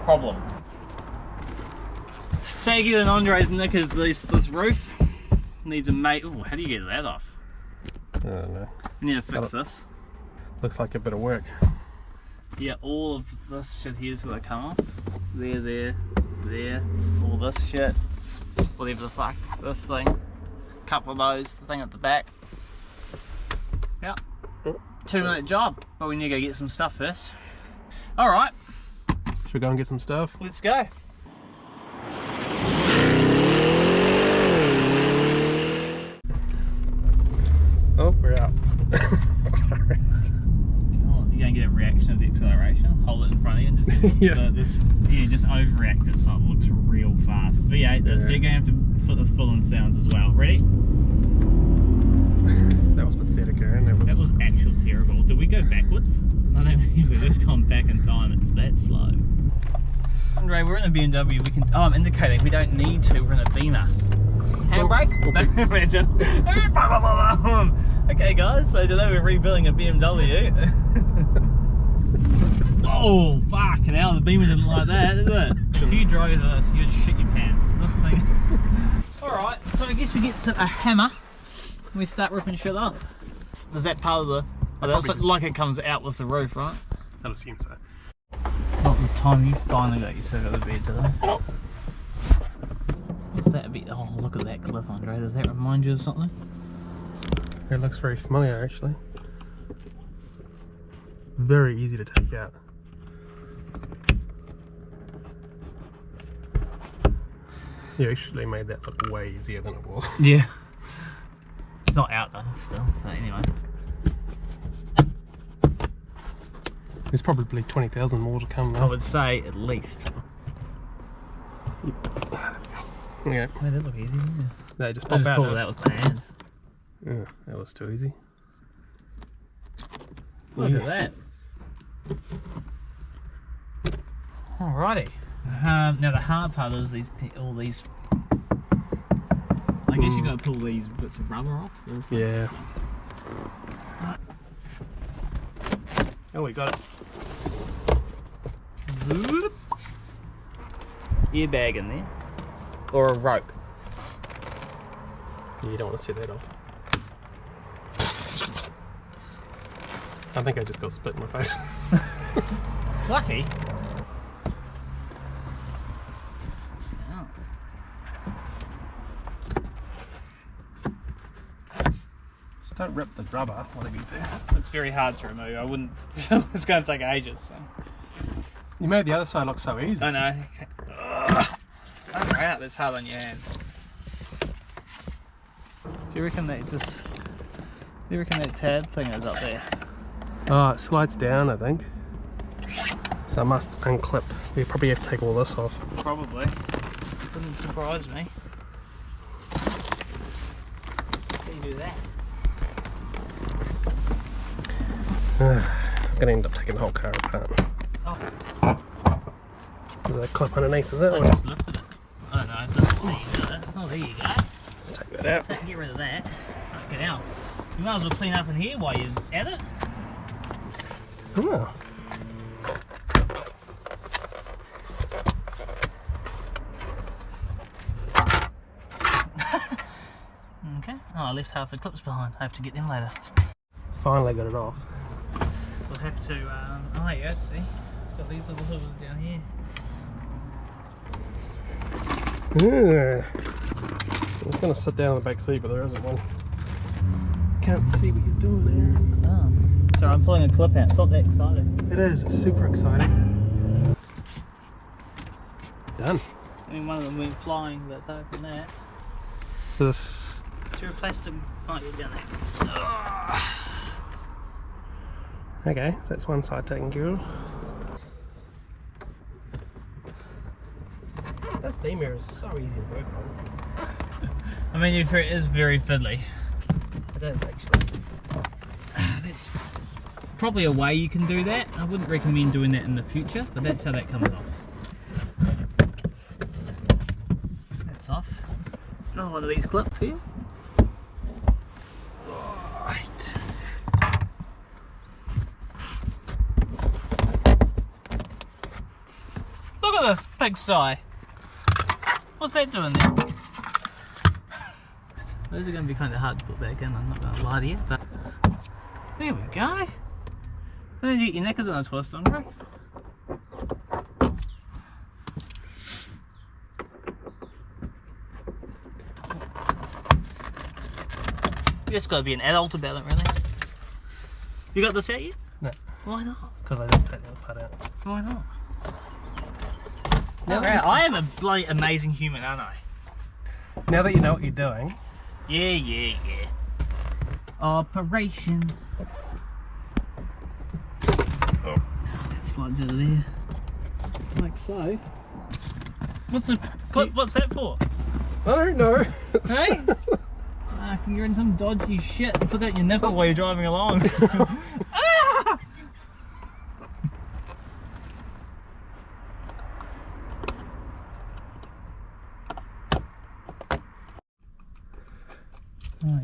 problem. Saggier than Andre's nick is this roof. Needs a mate. Oh, how do you get that off? I don't know. We need to fix this. Looks like a bit of work. Yeah, all of this shit here's gonna come off. There, all this shit. Whatever the fuck. This thing. Couple of those, the thing at the back. Yep. 2-minute job, but we need to go get some stuff first. Alright. Should we go and get some stuff? Let's go. Oh, we're out. You're gonna get a reaction of the acceleration. Hold it in front of you and just get just overreact it so it looks real fast. V8 this, you're gonna have to put the full-on sounds as well. Ready? That was pathetic, Aaron. That was actually terrible. Did we go backwards? I don't think we've just gone back in time. It's that slow. Andre, we're in a BMW. We can. Oh, I'm indicating we don't need to. We're in a Beamer. Handbrake? Imagine. Okay, guys. So today we're rebuilding a BMW. Oh, fucking hell! The Beamer didn't like that, did it? If you drove this, you'd shit your pants. This thing. All right. So I guess we get a hammer. We start ripping shit off. Is that part of the... Oh, that's like it comes out with the roof, right? I'd assume so. Not the time you finally got yourself out of bed today. Oh. What's that a bit? Oh, look at that clip, Andre. Does that remind you of something? It looks very familiar, actually. Very easy to take out. You actually made that look way easier than it was. Yeah. It's not out though, still. But anyway. There's probably 20,000 more to come though. I would say at least. Yeah. Made that look easy, didn't it? They just I pop just out. pulled it out with my hand. Yeah, that was too easy. Look at that. Alrighty. Now the hard part is all these. I guess you got to pull these bits of rubber off. Yeah. Oh, we got it. Airbag in there, or a rope. You don't want to set that off. I think I just got spit in my face. Lucky. Just don't rip the rubber, whatever you do. It's very hard to remove. I wouldn't. It's going to take ages. So. You made the other side look so easy. I know. Out. It's hard on your hands. Do you reckon that tab thing is up there? Oh, it slides down, I think. So I must unclip. We probably have to take all this off. Probably. Wouldn't surprise me. How do you do that? I'm gonna end up taking the whole car apart. Oh. Is that clip underneath, is it? I just lifted it. I don't know, it doesn't see it. Oh, there you go. Take that out. Get rid of that. Fucking hell. You might as well clean up in here while you're at it. Oh. Okay. Oh, I left half the clips behind. I have to get them later. Finally got it off. We'll have to, oh yeah, see? It's got these little hoovers down here. Yeah. I was going to sit down in the back seat, but there isn't one. Can't see what you're doing, Aaron. Oh. Sorry, I'm pulling a clip out. It's not that exciting. It is. It's super exciting. Done. I mean, one of them went flying, but apart from that. This. Is there a plastic? Oh, you're down there. Okay, so that's one side taken care of. This beam mirror is so easy to work on. I mean, it is very fiddly. It is actually. That's probably a way you can do that. I wouldn't recommend doing that in the future, but that's how that comes off. That's off. Another one of these clips here. Right. Look at at this pigsty. What's that doing there? Those are going to be kind of hard to put back in, I'm not going to lie to you, but there we go. Don't you get your knickers in a twist, Andre? You just got to be an adult about it, really. You got this out yet? No. Why not? Because I didn't take the other part out. Why not? Now I am a bloody amazing human, aren't I? Now that you know what you're doing. Yeah. Operation. Oh. That slides out of there. Like so. What's that for? I don't know. Hey? You're in some dodgy shit and put that in your nipple while you're driving along. Ah!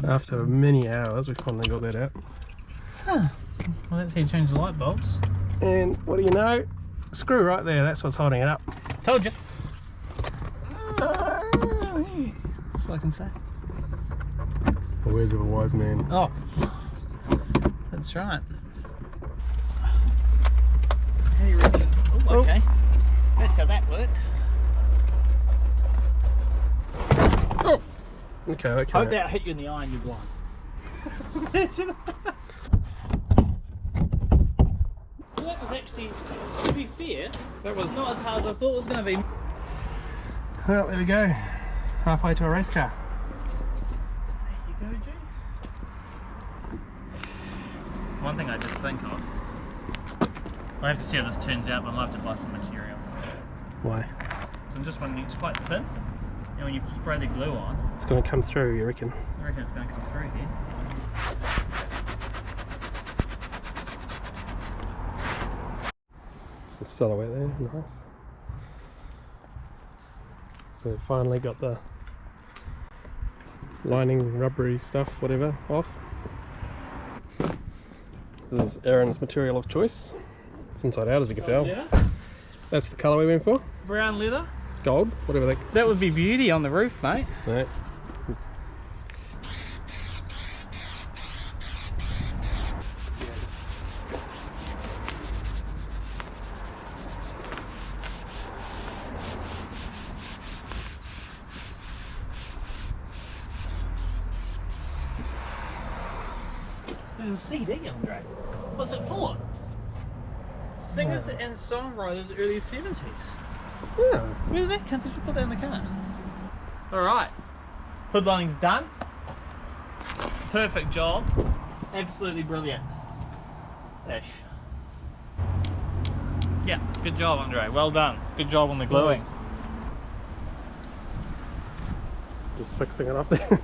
After many hours, we finally got that out. Huh. Well, that's how you change the light bulbs. And what do you know? Screw right there, that's what's holding it up. Told you. That's all I can say. The words of a wise man. Oh, that's right. How do you reckon? Oh, okay. That's how that worked. Oh. Okay, okay. Hope that hit you in the eye and you're blind. Well, that was actually, to be fair, That was not as hard as I thought it was going to be. Well, there we go. Halfway to a race car. There you go, G. One thing I just think of, I have to see how this turns out, but I might have to buy some material. Why? So I'm just wondering, it's quite thin, and when you spray the glue on, It's going to come through, you reckon? I reckon it's going to come through here. It's a silhouette there, nice. So finally got the lining, rubbery stuff, whatever, off. This is Aaron's material of choice. It's inside out, as you can tell. Yeah. That's the colour we went for. Brown leather. Gold, whatever that. That would be beauty on the roof, mate. Right. This is a CD, Andre. What's it for? Singers and songwriters early 70s. Yeah. Where did that come? Did you put that in the car? Alright. Hood lining's done. Perfect job. Absolutely brilliant. Ish. Yeah, good job, Andre. Well done. Good job on the gluing. Just fixing it up there.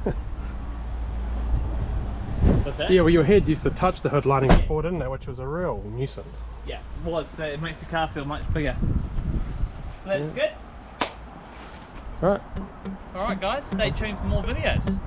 What's that? Yeah, well, your head used to touch the hood lining before, didn't it? Which was a real nuisance. Yeah, it was. It makes the car feel much bigger. So that's good. Alright. Alright guys, stay tuned for more videos.